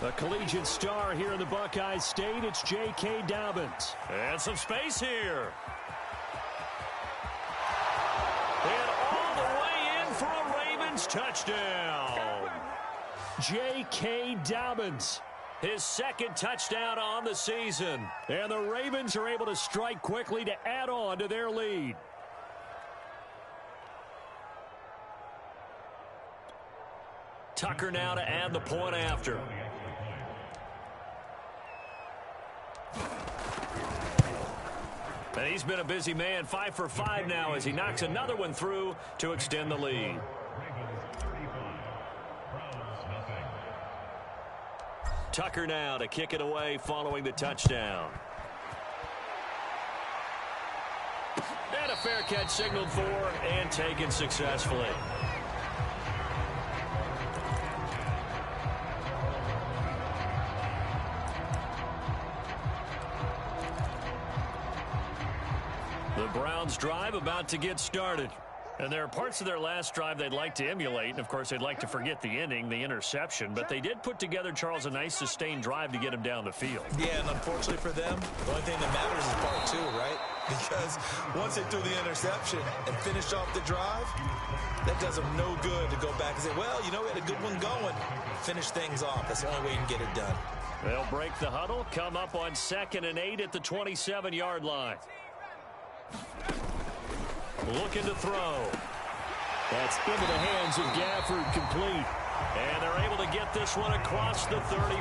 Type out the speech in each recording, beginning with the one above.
A collegiate star here in the Buckeye State, it's J.K. Dobbins. And some space here. And all the way in for a Ravens touchdown. J.K. Dobbins, his second touchdown on the season. And the Ravens are able to strike quickly to add on to their lead. Tucker now to add the point after. And he's been a busy man, 5 for 5 now as he knocks another one through to extend the lead. Tucker now to kick it away following the touchdown. And a fair catch signaled for and taken successfully. The Browns drive about to get started. And there are parts of their last drive they'd like to emulate. And, of course, they'd like to forget the inning, the interception. But they did put together, Charles, a nice sustained drive to get him down the field. Yeah, and unfortunately for them, the only thing that matters is part 2, right? Because once they threw the interception and finished off the drive, that does them no good to go back and say, well, you know, we had a good one going. Finish things off. That's the only way you can get it done. They'll break the huddle, come up on 2nd and 8 at the 27-yard line. Looking to throw. That's into the hands of Gafford, complete. And they're able to get this one across the 35.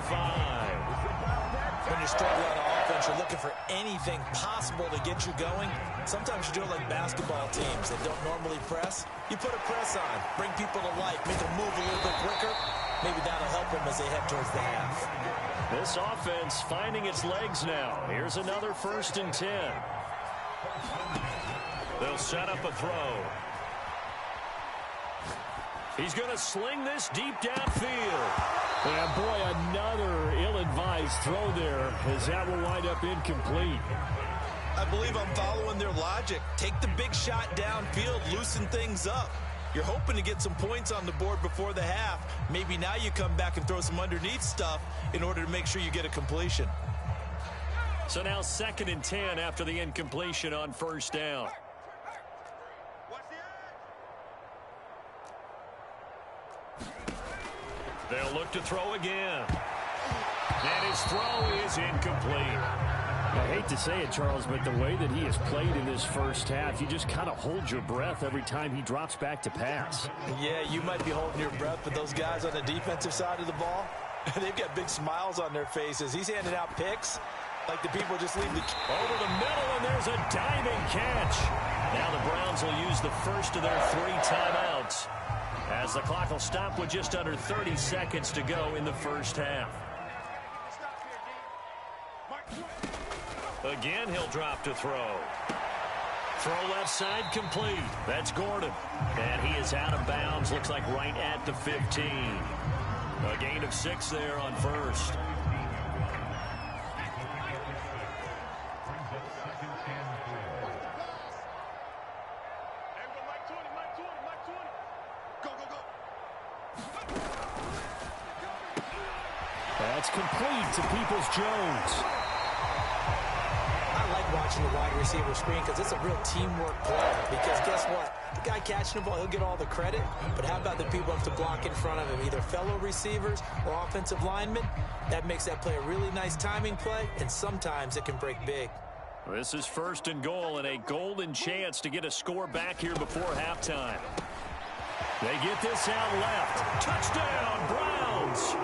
When you're struggling on offense, you're looking for anything possible to get you going. Sometimes you do it like basketball teams that don't normally press. You put a press on, bring people to life, make them move a little bit quicker. Maybe that'll help them as they head towards the half. This offense finding its legs now. Here's another 1st and 10. They'll set up a throw. He's going to sling this deep downfield. And boy, another ill-advised throw there as that will wind up incomplete. I believe I'm following their logic. Take the big shot downfield, loosen things up. You're hoping to get some points on the board before the half. Maybe now you come back and throw some underneath stuff in order to make sure you get a completion. So now 2nd and 10 after the incompletion on 1st down. They'll look to throw again. And his throw is incomplete. I hate to say it, Charles, but the way that he has played in this first half, you just kind of hold your breath every time he drops back to pass. Yeah, you might be holding your breath, but those guys on the defensive side of the ball, they've got big smiles on their faces. He's handing out picks like the people just leave the... Over the middle, and there's a diving catch. Now the Browns will use the first of their 3 timeouts, as the clock will stop with just under 30 seconds to go in the first half. Again, he'll drop to throw. Throw left side complete. That's Gordon. And he is out of bounds. Looks like right at the 15. A gain of 6 there on 1st. That's complete to Peoples-Jones. I like watching the wide receiver screen because it's a real teamwork play. Because guess what? The guy catching the ball, he'll get all the credit. But how about the people who have to block in front of him, either fellow receivers or offensive linemen? That makes that play a really nice timing play, and sometimes it can break big. This is 1st and goal and a golden chance to get a score back here before halftime. They get this out left. Touchdown, Browns!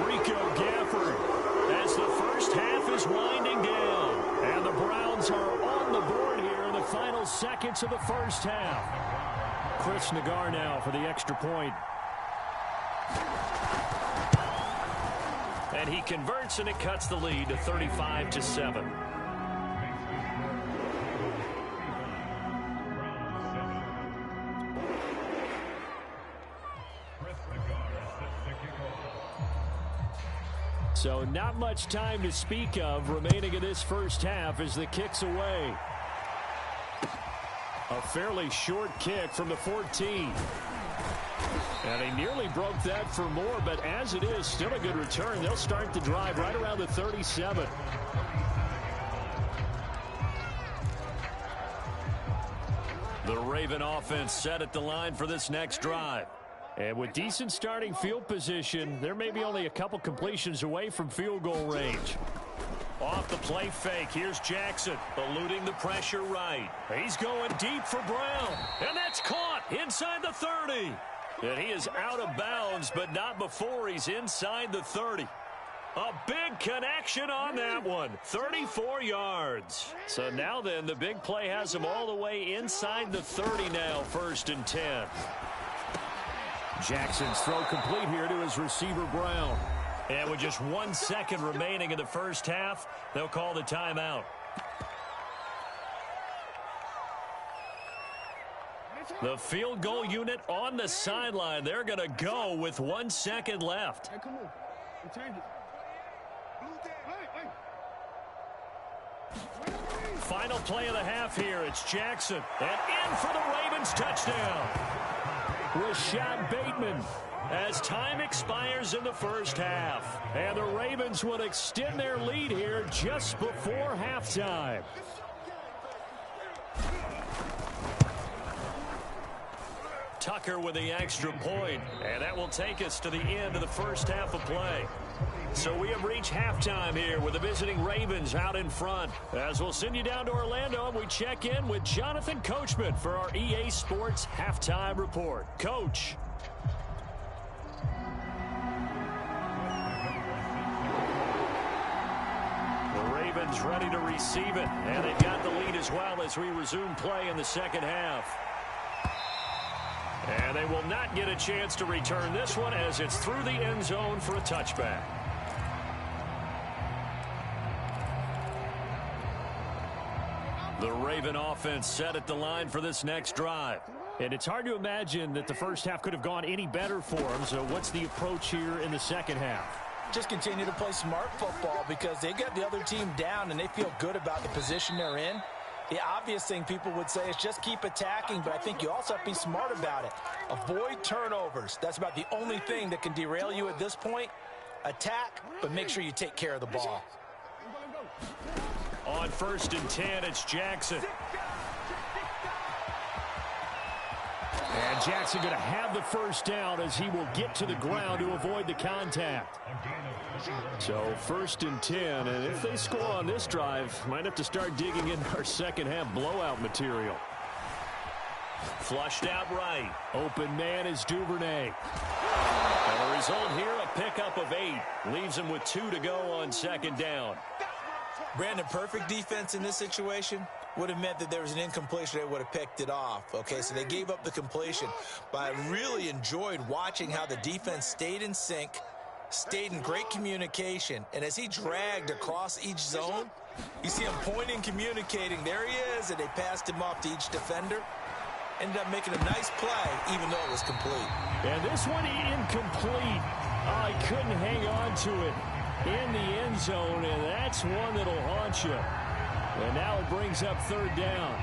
Rico Gafford as the first half is winding down. And the Browns are on the board here in the final seconds of the first half. Chris Nagar now for the extra point. And he converts, and it cuts the lead to 35-7. So not much time to speak of remaining in this first half as the kick's away. A fairly short kick from the 14. And he nearly broke that for more, but as it is, still a good return. They'll start the drive right around the 37. The Raven offense set at the line for this next drive. And with decent starting field position, there may be only a couple completions away from field goal range. Off the play fake, here's Jackson, eluding the pressure right. He's going deep for Brown, and that's caught inside the 30. And he is out of bounds, but not before he's inside the 30. A big connection on that one, 34 yards. So now then, the big play has him all the way inside the 30 now, 1st and 10. Jackson's throw complete here to his receiver, Brown. And with just 1 second remaining in the first half, they'll call the timeout. The field goal unit on the sideline. They're going to go with 1 second left. Final play of the half here. It's Jackson. And in for the Ravens touchdown. Rashad Bateman as time expires in the first half. And the Ravens would extend their lead here just before halftime. Tucker with the extra point, and that will take us to the end of the first half of play. So we have reached halftime here with the visiting Ravens out in front. As we'll send you down to Orlando, and we check in with Jonathan Coachman for our EA Sports Halftime Report. Coach. The Ravens ready to receive it, and they've got the lead as well as we resume play in the second half. And they will not get a chance to return this one as it's through the end zone for a touchback. The Raven offense set at the line for this next drive. And it's hard to imagine that the first half could have gone any better for them. So what's the approach here in the second half? Just continue to play smart football because they got the other team down and they feel good about the position they're in. The obvious thing people would say is just keep attacking, but I think you also have to be smart about it. Avoid turnovers. That's about the only thing that can derail you at this point. Attack, but make sure you take care of the ball. On 1st and 10, it's Jackson. And Jackson going to have the first down as he will get to the ground to avoid the contact. So 1st and 10, and if they score on this drive, might have to start digging in our second half blowout material. Flushed out right. Open man is Duvernay. And the result here, a pickup of 8. Leaves him with 2 to go on 2nd down. Brandon, perfect defense in this situation would have meant that there was an incompletion. They would have picked it off. Okay, so they gave up the completion. But I really enjoyed watching how the defense stayed in sync, stayed in great communication. And as he dragged across each zone, you see him pointing, communicating. There he is, and they passed him off to each defender. Ended up making a nice play, even though it was complete. And this one incomplete. Oh, he couldn't hang on to it in the end zone, and that's one that'll haunt you. And now it brings up 3rd down.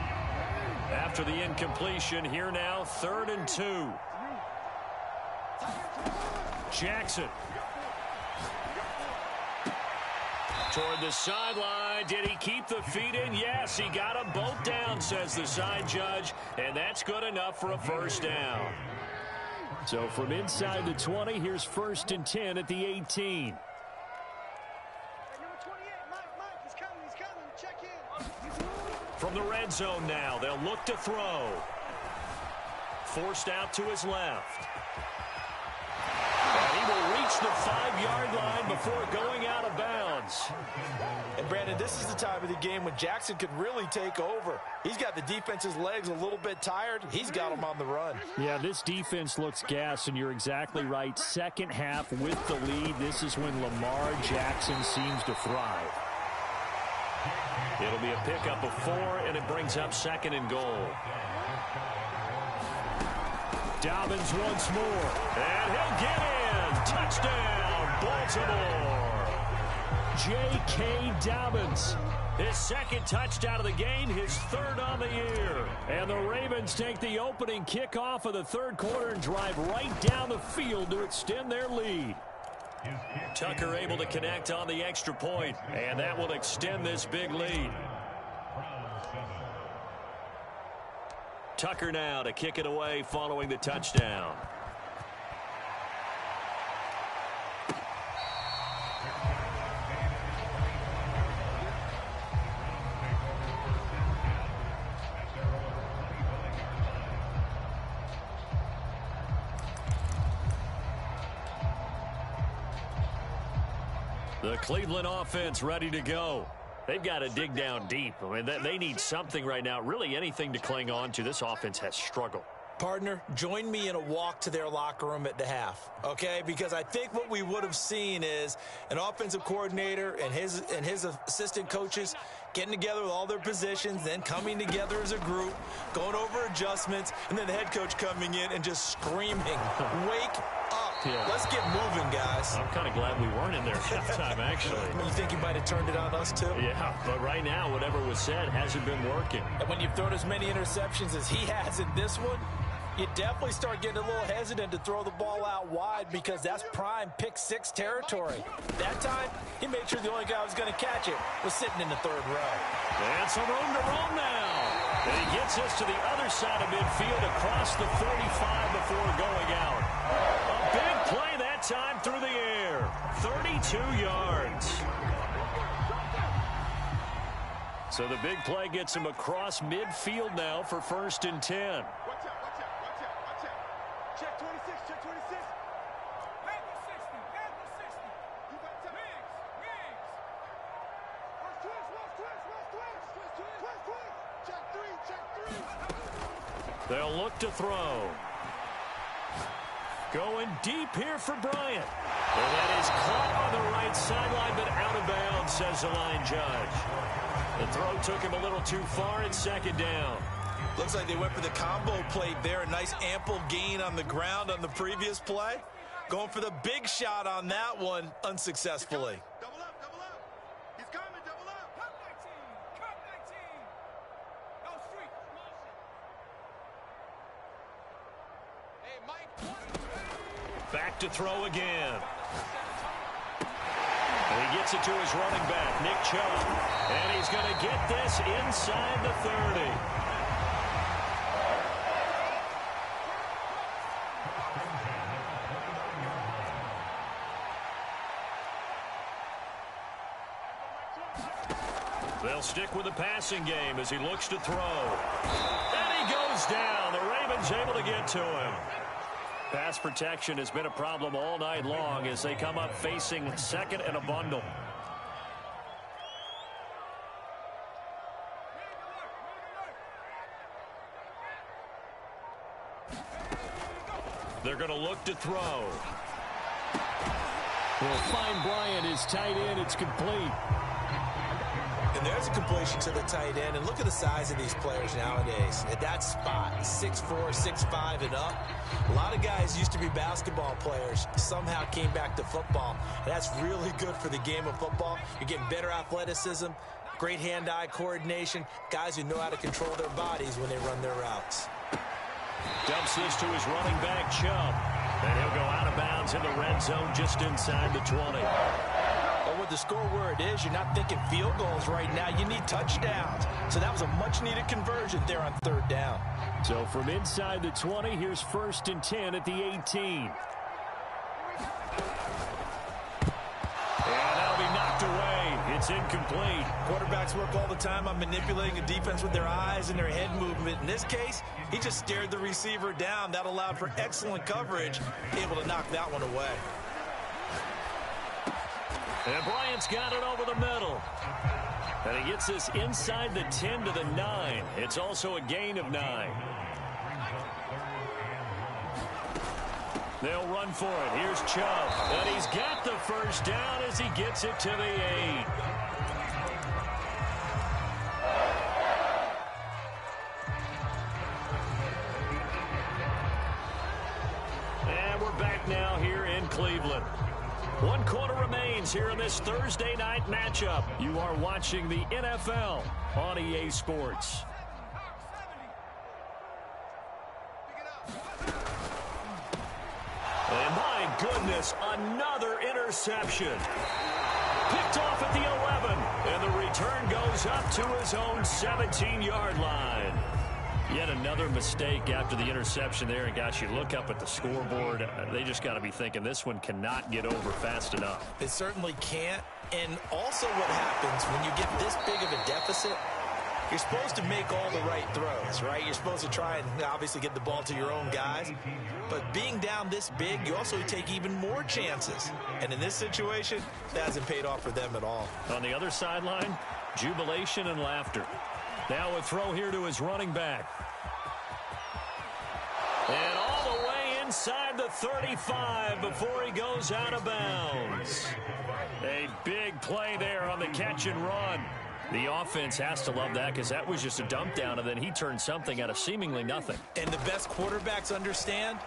After the incompletion, here now, 3rd and 2. Jackson. Toward the sideline. Did he keep the feet in? Yes, he got them both down, says the side judge. And that's good enough for a first down. So from inside the 20, here's 1st and 10 at the 18. From the red zone now, they'll look to throw. Forced out to his left. And he will reach the 5-yard line before going out of bounds. And Brandon, this is the time of the game when Jackson could really take over. He's got the defense's legs a little bit tired. He's got them on the run. Yeah, this defense looks gassed, and you're exactly right. Second half with the lead, this is when Lamar Jackson seems to thrive. It'll be a pickup of 4, and it brings up 2nd and goal. Dobbins once more, and he'll get in. Touchdown, Baltimore. J.K. Dobbins His second touchdown of the game, his third on the year. And the Ravens take the opening kickoff of the third quarter and drive right down the field to extend their lead. Tucker able to connect on the extra point, and that will extend this big lead. Tucker now to kick it away following the touchdown. The Cleveland offense ready to go. They've got to dig down deep. I mean, they need something right now, really anything to cling on to. This offense has struggled. Partner, join me in a walk to their locker room at the half, okay? Because I think what we would have seen is an offensive coordinator and his assistant coaches getting together with all their positions, then coming together as a group, going over adjustments, and then the head coach coming in and just screaming, wake up. Yeah. Let's get moving, guys. I'm kind of glad we weren't in there at halftime, actually. You think he might have turned it on us, too? Yeah, but right now, whatever was said hasn't been working. And when you've thrown as many interceptions as he has in this one, you definitely start getting a little hesitant to throw the ball out wide because that's prime pick-6 territory. That time, he made sure the only guy who was going to catch it was sitting in the third row. And some room to roam now. And he gets us to the other side of midfield across the 45 before going out. A big play that time through the air. 32 yards. So the big play gets him across midfield now for 1st and 10. Check 26, check 26. Back to 60, back to 60. You got to Wings. Twist. Check 3. They'll look to throw. Going deep here for Bryant. And that is caught on the right sideline, but out of bounds, says the line judge. The throw took him a little too far. It's 2nd down. Looks like they went for the combo play there. A nice ample gain on the ground on the previous play. Going for the big shot on that one unsuccessfully. Double up. He's coming, double up. Cut 19. No street. Hey, Mike. Back to throw again. And he gets it to his running back, Nick Chubb. And he's going to get this inside the 30. They'll stick with the passing game as he looks to throw. And he goes down. The Ravens able to get to him. Pass protection has been a problem all night long as they come up facing 2nd and a bundle. They're going to look to throw. Will find Bryant, his tight end. It's complete. And there's a completion to the tight end. And look at the size of these players nowadays. At that spot, 6'4", 6'5", and up. A lot of guys used to be basketball players, somehow came back to football. And that's really good for the game of football. You're getting better athleticism, great hand-eye coordination, guys who know how to control their bodies when they run their routes. Dumps this to his running back, Chubb. And he'll go out of bounds in the red zone just inside the 20. But with the score where it is, you're not thinking field goals right now. You need touchdowns. So that was a much-needed conversion there on 3rd down. So from inside the 20, here's 1st and 10 at the 18. And that'll be knocked away. It's incomplete. Quarterbacks work all the time on manipulating a defense with their eyes and their head movement. In this case, he just stared the receiver down. That allowed for excellent coverage, able to knock that one away. And Bryant's got it over the middle. And he gets this inside the 10 to the 9. It's also a gain of 9. They'll run for it. Here's Chubb. And he's got the 1st down as he gets it to the 8. And we're back now here in Cleveland. 1 quarter remains here in this Thursday night matchup. You are watching the NFL on EA Sports. And my goodness, another interception. Picked off at the 11, and the return goes up to his own 17-yard line. Yet another mistake after the interception there, and gosh, you look up at the scoreboard, they just got to be thinking this one cannot get over fast enough. It certainly can't. And also what happens when you get this big of a deficit, you're supposed to make all the right throws, right? You're supposed to try and obviously get the ball to your own guys. But being down this big, you also take even more chances. And in this situation, that hasn't paid off for them at all. On the other sideline, jubilation and laughter. Now a throw here to his running back. And all the way inside the 35 before he goes out of bounds. A big play there on the catch and run. The offense has to love that because that was just a dump down, and then he turned something out of seemingly nothing. And the best quarterbacks understand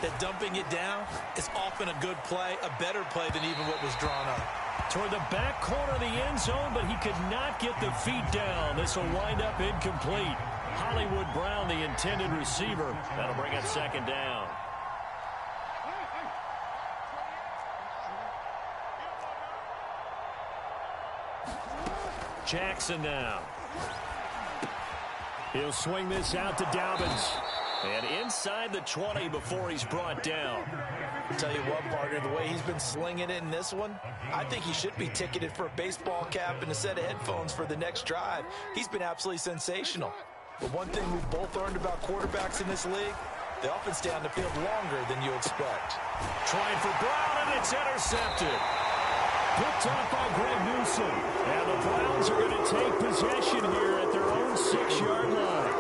that dumping it down is often a good play, a better play than even what was drawn up. Toward the back corner of the end zone, but he could not get the feet down. This will wind up incomplete. Hollywood Brown, the intended receiver. That'll bring up second down. Jackson now. He'll swing this out to Dobbins. And inside the 20 before he's brought down. I'll tell you what, partner, the way he's been slinging it in this one, I think he should be ticketed for a baseball cap and a set of headphones for the next drive. He's been absolutely sensational. But one thing we've both learned about quarterbacks in this league, they often stay on the field longer than you expect. Trying for Brown, and it's intercepted. Picked off by Greg Newsom. And the Browns are going to take possession here at their own 6-yard line.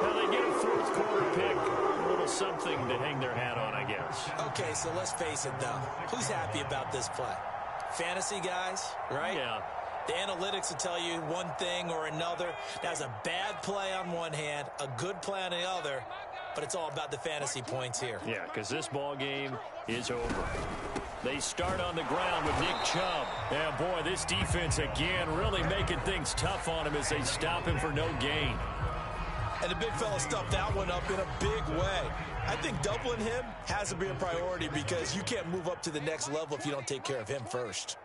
Now they get a fourth quarter pick. A little something to hang their hat on, I guess. Okay, so let's face it, though. Who's happy about this play? Fantasy guys, right? Yeah. The analytics will tell you one thing or another. That's a bad play on one hand, a good play on the other, but it's all about the fantasy points here. Yeah, because this ball game is over. They start on the ground with Nick Chubb. Yeah, boy, this defense again really making things tough on him as they stop him for no gain. And the big fella stuffed that one up in a big way. I think doubling him has to be a priority because you can't move up to the next level if you don't take care of him first.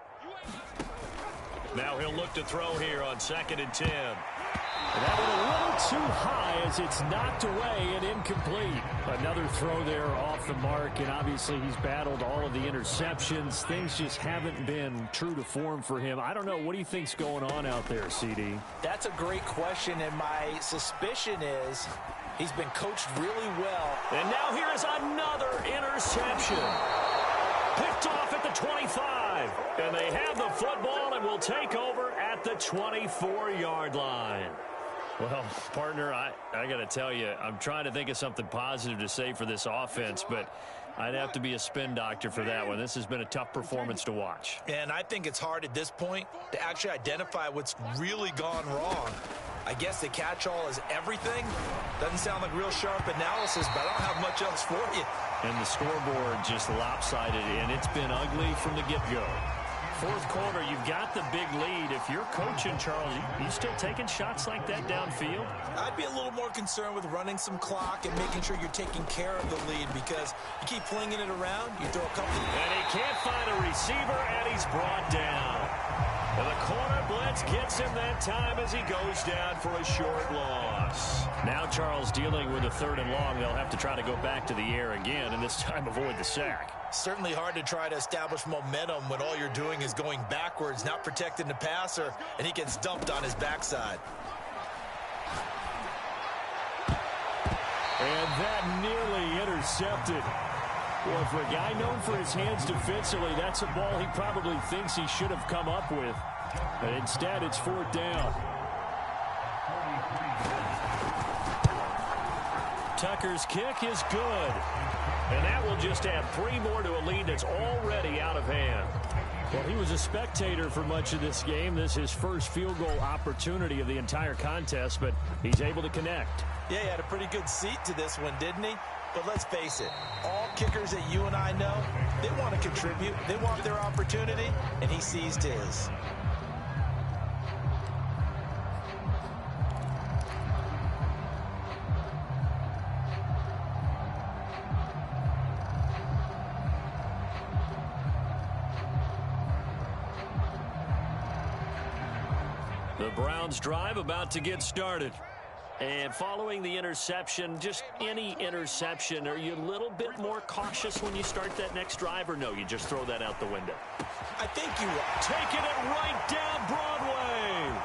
Now he'll look to throw here on 2nd and 10. And that one a little too high as it's knocked away and incomplete. Another throw there off the mark, and obviously he's battled all of the interceptions. Things just haven't been true to form for him. I don't know. What do you think's going on out there, CD? That's a great question, and my suspicion is he's been coached really well. And now here is another interception. Picked off at the 25. And they have the football and will take over at the 24-yard line. Well, partner, I got to tell you, I'm trying to think of something positive to say for this offense, but I'd have to be a spin doctor for that one. This has been a tough performance to watch. And I think it's hard at this point to actually identify what's really gone wrong. I guess the catch-all is everything. Doesn't sound like real sharp analysis, but I don't have much else for you. And the scoreboard just lopsided, and it's been ugly from the get-go. Fourth quarter, you've got the big lead. If you're coaching, Charles, you still taking shots like that downfield? I'd be a little more concerned with running some clock and making sure you're taking care of the lead because you keep flinging it around, you throw a couple. And he can't find a receiver, and he's brought down. And the corner blitz gets him that time as he goes down for a short loss. Now Charles dealing with a 3rd and long. They'll have to try to go back to the air again, and this time avoid the sack. Certainly hard to try to establish momentum when all you're doing is going backwards, not protecting the passer, and he gets dumped on his backside. And that nearly intercepted. Well, for a guy known for his hands defensively, that's a ball he probably thinks he should have come up with. But instead, it's 4th down. Tucker's kick is good. And that will just add 3 more to a lead that's already out of hand. Well, he was a spectator for much of this game. This is his first field goal opportunity of the entire contest, but he's able to connect. Yeah, he had a pretty good seat to this one, didn't he? But let's face it, all kickers that you and I know, they want to contribute. They want their opportunity, and he seized his. The Browns drive about to get started. And following the interception, just any interception, are you a little bit more cautious when you start that next drive, or no, you just throw that out the window? I think you are. Taking it right down Broadway.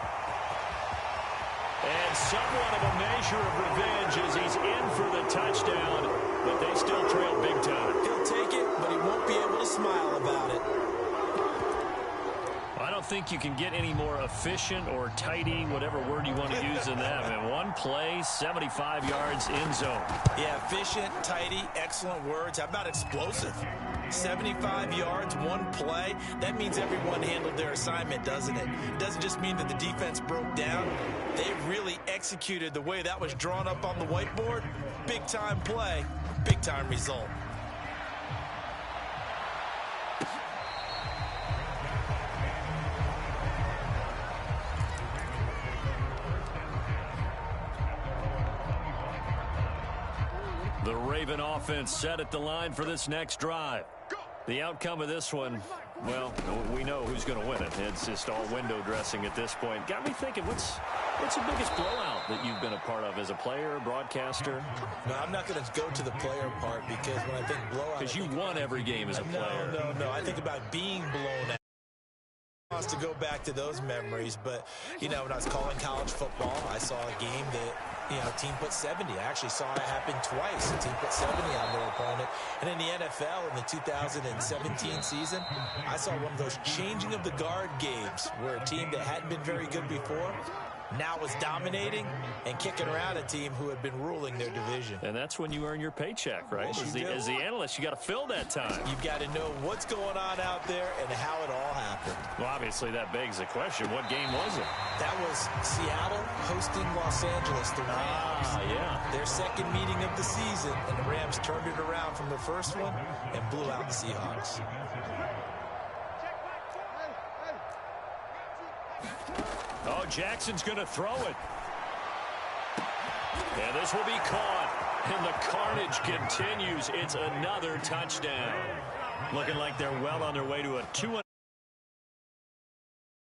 And somewhat of a measure of revenge as he's in for the touchdown, but they still trail big time. He'll take it, but he won't be able to smile about it. I don't think you can get any more efficient or tidy, whatever word you want to use in that. And one play, 75 yards in zone. Yeah, efficient, tidy, excellent words. How about explosive? 75 yards, one play. That means everyone handled their assignment, doesn't it? It doesn't just mean that the defense broke down. They really executed the way that was drawn up on the whiteboard. Big-time play, big-time result. The Raven offense set at the line for this next drive. The outcome of this one, well, we know who's going to win it. It's just all window dressing at this point. Got me thinking, what's the biggest blowout that you've been a part of as a player, broadcaster? No, I'm not going to go to the player part because when I think blowout... Because you won every game as a player. No. I think about being blown out. Wants to go back to those memories, but you know, when I was calling college football, I saw a game that, you know, a team put 70. I actually saw it happen twice. A team put 70 on their opponent. And in the NFL, in the 2017 season, I saw one of those changing of the guard games where a team that hadn't been very good before now was dominating and kicking around a team who had been ruling their division. And that's when you earn your paycheck, right? Yes, As the analyst, you got to fill that time. You've got to know what's going on out there and how it all happened. Well, obviously, that begs the question, what game was it? That was Seattle hosting Los Angeles, the Rams. Yeah. Their second meeting of the season, and the Rams turned it around from the first one and blew out the Seahawks. Oh, Jackson's going to throw it. And this will be caught. And the carnage continues. It's another touchdown. Looking like they're well on their way to a 2-0.